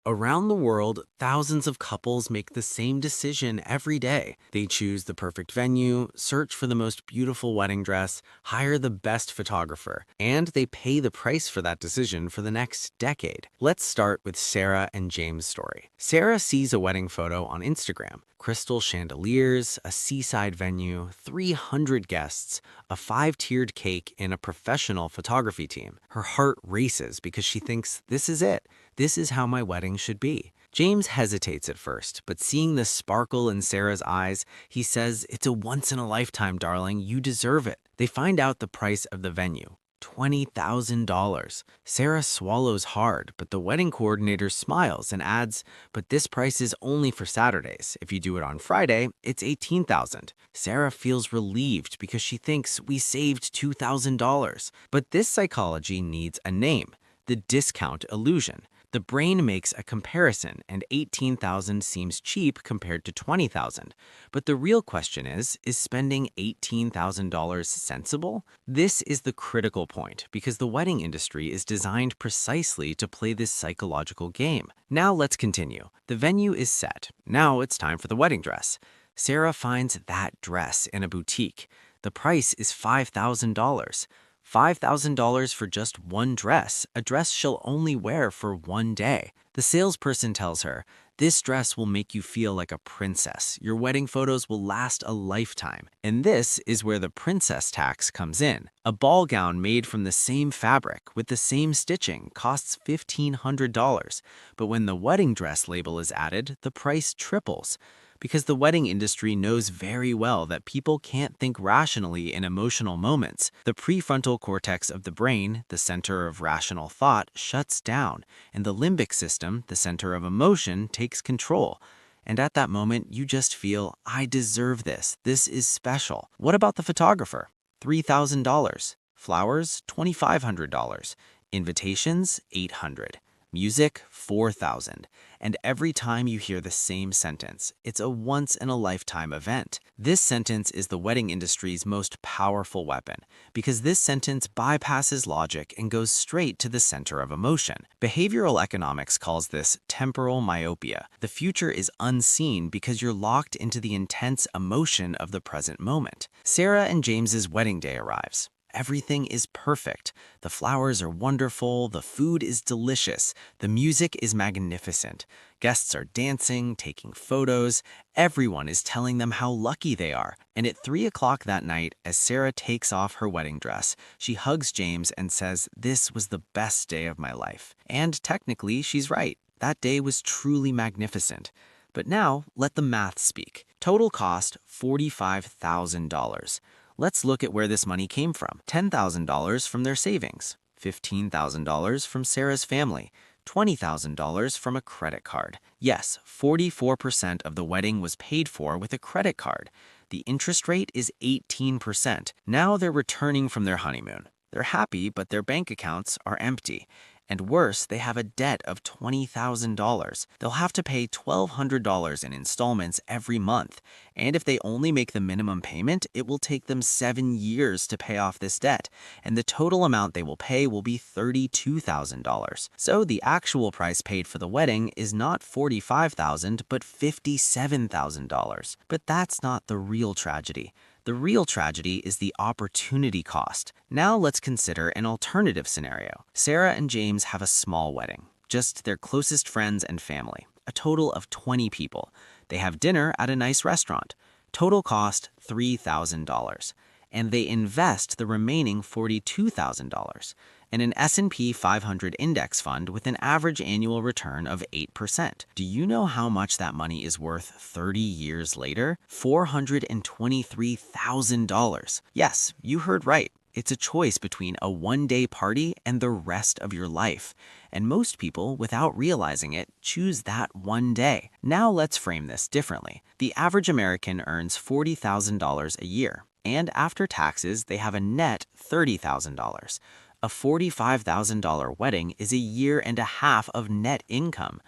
Around the world, thousands of couples make the same decision every day. They choose the perfect venue, search for the most beautiful wedding dress, hire the best photographer, and they pay the price for that decision for the next decade. Let's start with Sarah and James' story. Sarah sees a wedding photo on Instagram. Crystal chandeliers, a seaside venue, 300 guests, a five-tiered cake, and a professional photography team. Her heart races because she thinks this is it. This is how my wedding should be. James hesitates at first, but seeing the sparkle in Sarah's eyes, he says, "It's a once-in-a-lifetime, darling. You deserve it." They find out the price of the venue. $20,000. Sarah swallows hard, but the wedding coordinator smiles and adds, "But this price is only for Saturdays. If you do it on Friday, it's $18,000. Sarah feels relieved because she thinks we saved $2,000. But this psychology needs a name: the discount illusion. The brain makes a comparison, and 18,000 seems cheap compared to 20,000. But the real question is spending $18,000 sensible? This is the critical point because the wedding industry is designed precisely to play this psychological game. Now let's continue. The venue is set. Now it's time for the wedding dress. Sarah finds that dress in a boutique. The price is $5,000. $5,000 for just one dress, a dress she'll only wear for one day. The salesperson tells her, "This dress will make you feel like a princess. Your wedding photos will last a lifetime." And this is where the princess tax comes in. A ball gown made from the same fabric with the same stitching costs $1,500. But when the wedding dress label is added, the price triples. Because the wedding industry knows very well that people can't think rationally in emotional moments. The prefrontal cortex of the brain, the center of rational thought, shuts down, and the limbic system, the center of emotion, takes control. And at that moment, you just feel, "I deserve this. This is special." What about the photographer? $3,000. Flowers, $2,500. Invitations, $800. Music, $4,000. And every time you hear the same sentence, it's a once-in-a-lifetime event. This sentence is the wedding industry's most powerful weapon because this sentence bypasses logic and goes straight to the center of emotion. Behavioral economics calls this temporal myopia. The future is unseen because you're locked into the intense emotion of the present moment. Sarah and James's wedding day arrives. Everything is perfect. The flowers are wonderful, the food is delicious, the music is magnificent. Guests are dancing, taking photos. Everyone is telling them how lucky they are. And at 3 o'clock that night, as Sarah takes off her wedding dress, she hugs James and says, "This was the best day of my life." And technically, she's right. That day was truly magnificent. But now, let the math speak. Total cost, $45,000. Let's look at where this money came from. $10,000 from their savings, $15,000 from Sarah's family, $20,000 from a credit card. Yes, 44% of the wedding was paid for with a credit card. The interest rate is 18%. Now they're returning from their honeymoon. They're happy, but their bank accounts are empty. And worse, they have a debt of $20,000. They'll have to pay $1,200 in installments every month. And if they only make the minimum payment, it will take them 7 years to pay off this debt. And the total amount they will pay will be $32,000. So the actual price paid for the wedding is not $45,000, but $57,000. But that's not the real tragedy. The real tragedy is the opportunity cost. Now let's consider an alternative scenario. Sarah and James have a small wedding, just their closest friends and family, a total of 20 people. They have dinner at a nice restaurant. Total cost, $3,000. And they invest the remaining $42,000 in an S&P 500 index fund with an average annual return of 8%. Do you know how much that money is worth 30 years later? $423,000. Yes, you heard right. It's a choice between a one-day party and the rest of your life. And most people, without realizing it, choose that one day. Now let's frame this differently. The average American earns $40,000 a year. And after taxes, they have a net $30,000. A $45,000 wedding is a year and a half of net income.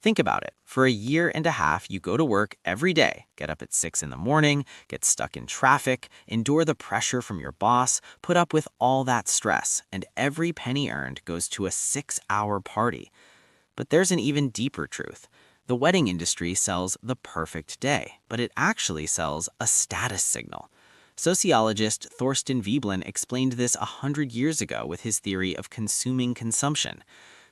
Think about it. For a year and a half, you go to work every day, get up at 6 in the morning, get stuck in traffic, endure the pressure from your boss, put up with all that stress, and every penny earned goes to a 6-hour party. But there's an even deeper truth. The wedding industry sells the perfect day, but it actually sells a status signal. Sociologist Thorsten Veblen explained this 100 years ago with his theory of consuming consumption.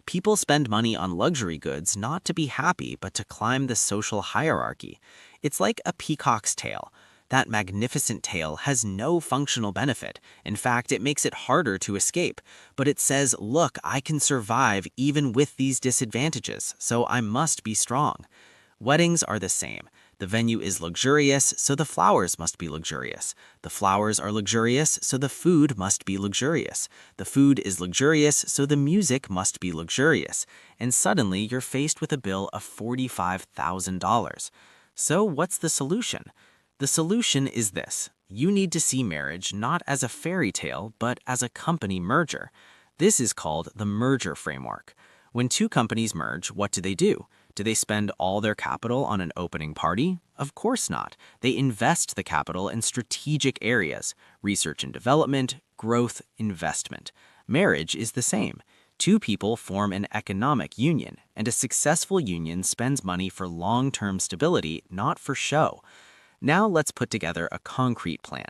People spend money on luxury goods not to be happy, but to climb the social hierarchy. It's like a peacock's tail. That magnificent tail has no functional benefit. In fact, it makes it harder to escape. But it says, look, I can survive even with these disadvantages, so I must be strong. Weddings are the same. The venue is luxurious, so the flowers must be luxurious. The flowers are luxurious, so the food must be luxurious. The food is luxurious, so the music must be luxurious. And suddenly, you're faced with a bill of $45,000. So what's the solution? The solution is this. You need to see marriage not as a fairy tale, but as a company merger. This is called the merger framework. When two companies merge, what do? Do they spend all their capital on an opening party? Of course not. They invest the capital in strategic areas: research and development, growth, investment. Marriage is the same. Two people form an economic union, and a successful union spends money for long-term stability, not for show. Now let's put together a concrete plan.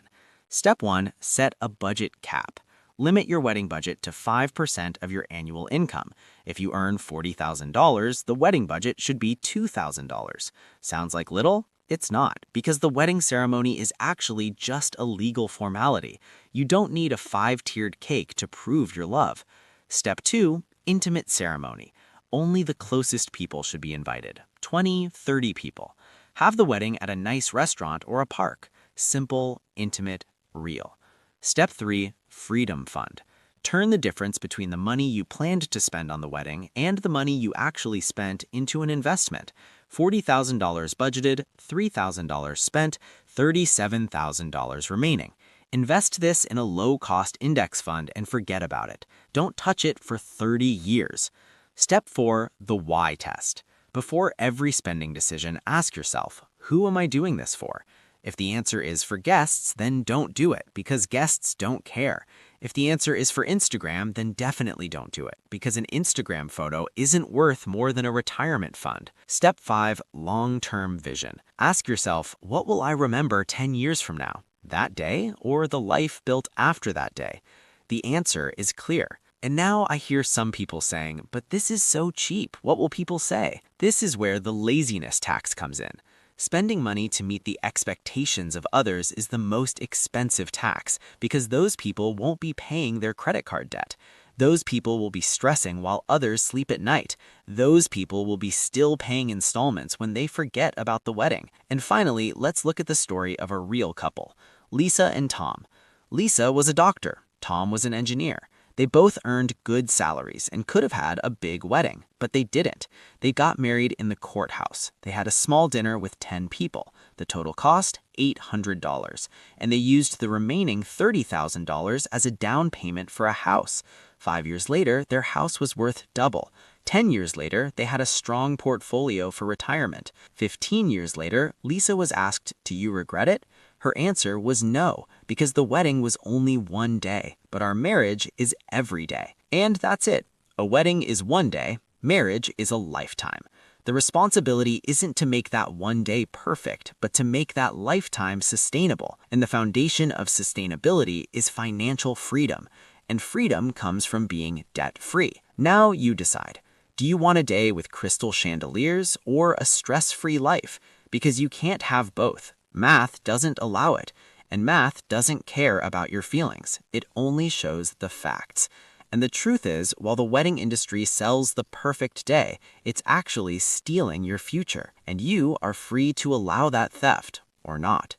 Step 1, set a budget cap. Limit your wedding budget to 5% of your annual income. If you earn $40,000, the wedding budget should be $2,000. Sounds like little? It's not, because the wedding ceremony is actually just a legal formality. You don't need a 5-tiered cake to prove your love. Step 2, intimate ceremony. Only the closest people should be invited, 20, 30 people. Have the wedding at a nice restaurant or a park. Simple, intimate, real. Step 3, freedom fund. Turn the difference between the money you planned to spend on the wedding and the money you actually spent into an investment. $40,000 budgeted, $3,000 spent, $37,000 remaining. Invest this in a low-cost index fund and forget about it. Don't touch it for 30 years. Step 4, the why test. Before every spending decision, ask yourself, who am I doing this for? If the answer is for guests, then don't do it, because guests don't care. If the answer is for Instagram, then definitely don't do it, because an Instagram photo isn't worth more than a retirement fund. Step 5, long-term vision. Ask yourself, what will I remember 10 years from now? That day, or the life built after that day? The answer is clear. And now I hear some people saying, but this is so cheap, what will people say? This is where the laziness tax comes in. Spending money to meet the expectations of others is the most expensive tax, because those people won't be paying their credit card debt. Those people will be stressing while others sleep at night. Those people will be still paying installments when they forget about the wedding. And finally, let's look at the story of a real couple, Lisa and Tom. Lisa was a doctor. Tom was an engineer. They both earned good salaries and could have had a big wedding, but they didn't. They got married in the courthouse. They had a small dinner with 10 people. The total cost, $800. And they used the remaining $30,000 as a down payment for a house. 5 years later, their house was worth double. 10 years later, they had a strong portfolio for retirement. 15 years later, Lisa was asked, "Do you regret it?" Her answer was no, because the wedding was only one day, but our marriage is every day. And that's it. A wedding is one day, marriage is a lifetime. The responsibility isn't to make that one day perfect, but to make that lifetime sustainable. And the foundation of sustainability is financial freedom. And freedom comes from being debt-free. Now you decide. Do you want a day with crystal chandeliers or a stress-free life? Because you can't have both. Math doesn't allow it, and math doesn't care about your feelings. It only shows the facts. And the truth is, while the wedding industry sells the perfect day, it's actually stealing your future, and you are free to allow that theft or not.